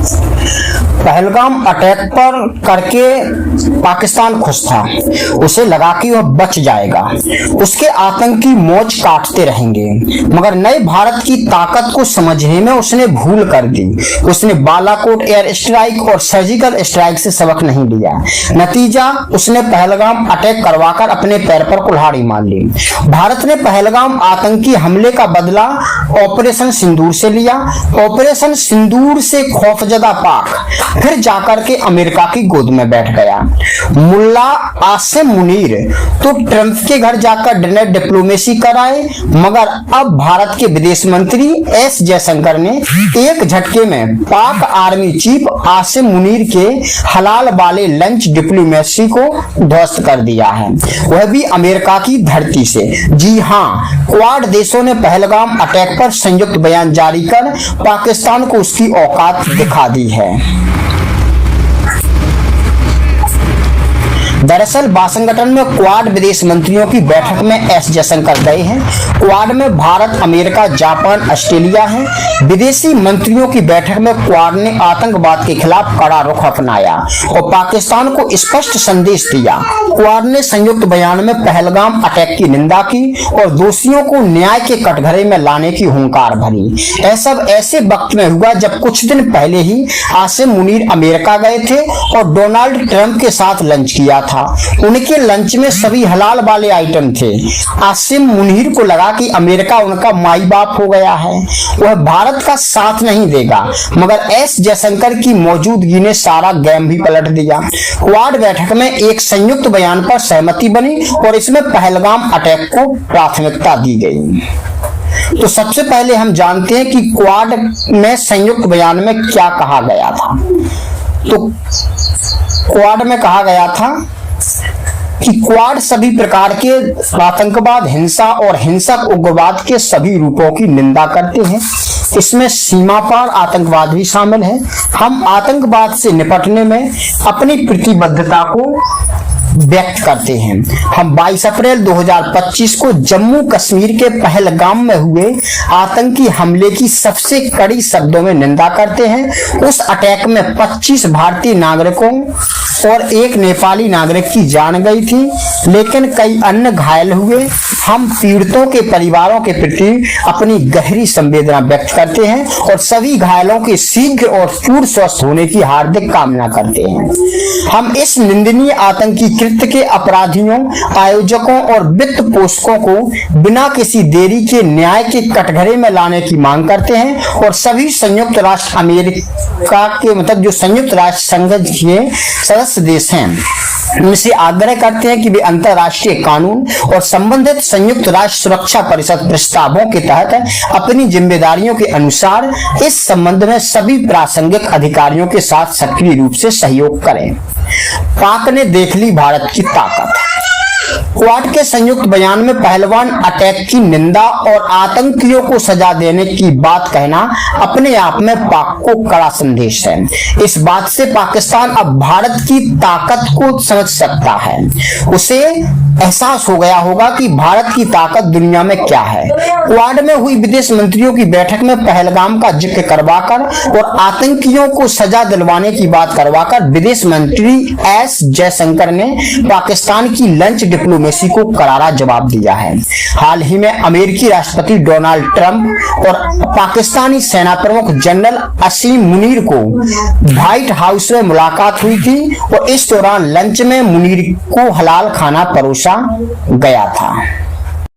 Pahalgam attack पर करके पाकिस्तान खुश था, उसे लगा कि वह बच जाएगा, उसके आतंकी मौज काटते रहेंगे, मगर नए भारत की ताकत को समझने में उसने भूल कर दी। उसने बालाकोट एयर स्ट्राइक और सर्जिकल स्ट्राइक से सबक नहीं लिया। नतीजा, उसने पहलगाम अटैक करवाकर अपने पैर पर कुल्हाड़ी मार ली। भारत ने पहलगाम आतंकी हमले का बदला ऑपरेशन सिंदूर से लिया। ऑपरेशन सिंदूर से खौफजदा पाक फिर जाकर के अमेरिका की गोद में बैठ गया। मुल्ला आसिम मुनीर तो ट्रंप के घर जाकर डिप्लोमेसी कराए, मगर अब भारत के विदेश मंत्री एस जयशंकर ने एक झटके में पाक आर्मी चीफ आसिम मुनीर के हलाल वाले लंच डिप्लोमेसी को ध्वस्त कर दिया है, वह भी अमेरिका की धरती से। जी हां, क्वाड देशों ने पहलगाम अटैक पर संयुक्त बयान जारी कर पाकिस्तान को उसकी औकात दिखा दी है। दरअसल वाशिंगटन में क्वाड विदेश मंत्रियों की बैठक में एस जयशंकर गए हैं। क्वाड में भारत, अमेरिका, जापान, ऑस्ट्रेलिया है। विदेशी मंत्रियों की बैठक में क्वाड ने आतंकवाद के खिलाफ कड़ा रुख अपनाया और पाकिस्तान को स्पष्ट संदेश दिया। क्वाड ने संयुक्त बयान में पहलगाम अटैक की निंदा की और दोषियों को न्याय के कटघरे में लाने की हुंकार भरी। ऐसा ऐसे वक्त में हुआ जब कुछ दिन पहले ही आसिम मुनीर अमेरिका गए थे और डोनाल्ड ट्रंप के साथ लंच किया था। उनके लंच में सभी हलाल वाले आइटम थे। आसिम मुनीर को लगा कि अमेरिका उनका माई बाप हो गया है, वह भारत का साथ नहीं देगा, मगर एस जयशंकर की मौजूदगी ने सारा गेम भी पलट दिया। क्वाड बैठक में एक संयुक्त बयान पर सहमति बनी और इसमें पहलगाम अटैक को प्राथमिकता दी गई। तो सबसे पहले हम जानते हैं कि क्वाड में संयुक्त बयान में क्या कहा गया था। तो क्वाड में कहा गया था कि क्वाड सभी प्रकार के आतंकवाद, हिंसा और हिंसक उग्रवाद के सभी रूपों की निंदा करते हैं। इसमें सीमा पार आतंकवाद भी शामिल है। हम आतंकवाद से निपटने में अपनी प्रतिबद्धता को व्यक्त करते हैं। हम 22 अप्रैल 2025 को जम्मू कश्मीर के पहलगाम में हुए आतंकी हमले की सबसे कड़ी शब्दों में निंदा करते हैं। उस अटैक में 25 भारतीय नागरिकों और एक नेपाली नागरिक की जान गई थी, लेकिन कई अन्य घायल हुए। हम पीड़ितों के परिवारों के प्रति अपनी गहरी संवेदना व्यक्त करते हैं और सभी घायलों के शीघ्र और पूर्ण स्वस्थ होने की हार्दिक कामना करते हैं। हम इस निंदनीय आतंकी कृत्य के अपराधियों, आयोजकों और वित्त पोषकों को बिना किसी देरी के न्याय के कटघरे में लाने की मांग करते हैं और सभी संयुक्त राष्ट्र अमेरिका के जो संयुक्त राष्ट्र संघ के सदस्य देश हैं उनसे आग्रह करते हैं कि वे अंतर्राष्ट्रीय कानून और संबंधित संयुक्त राष्ट्र सुरक्षा परिषद प्रस्तावों के तहत अपनी जिम्मेदारियों के अनुसार इस संबंध में सभी प्रासंगिक अधिकारियों के साथ सक्रिय रूप से सहयोग करें। पाक ने देख ली भारत की ताकत। क्वाड के संयुक्त बयान में पहलगाम अटैक की निंदा और आतंकियों को सजा देने की बात कहना अपने आप में पाक को कड़ा संदेश है। इस बात से पाकिस्तान अब भारत की ताकत को समझ सकता है। उसे एहसास हो गया होगा कि भारत की ताकत दुनिया में क्या है। क्वाड में हुई विदेश मंत्रियों की बैठक में पहलगाम का जिक्र करवाकर और आतंकियों को सजा दिलवाने की बात करवाकर विदेश मंत्री एस जयशंकर ने पाकिस्तान की लंच डिप्लोमेसी को करारा जवाब दिया है। हाल ही में अमेरिकी राष्ट्रपति डोनाल्ड ट्रंप और पाकिस्तानी सेना प्रमुख जनरल आसिम मुनीर को व्हाइट हाउस में मुलाकात हुई थी और इस दौरान लंच में मुनीर को हलाल खाना परोसा गया था।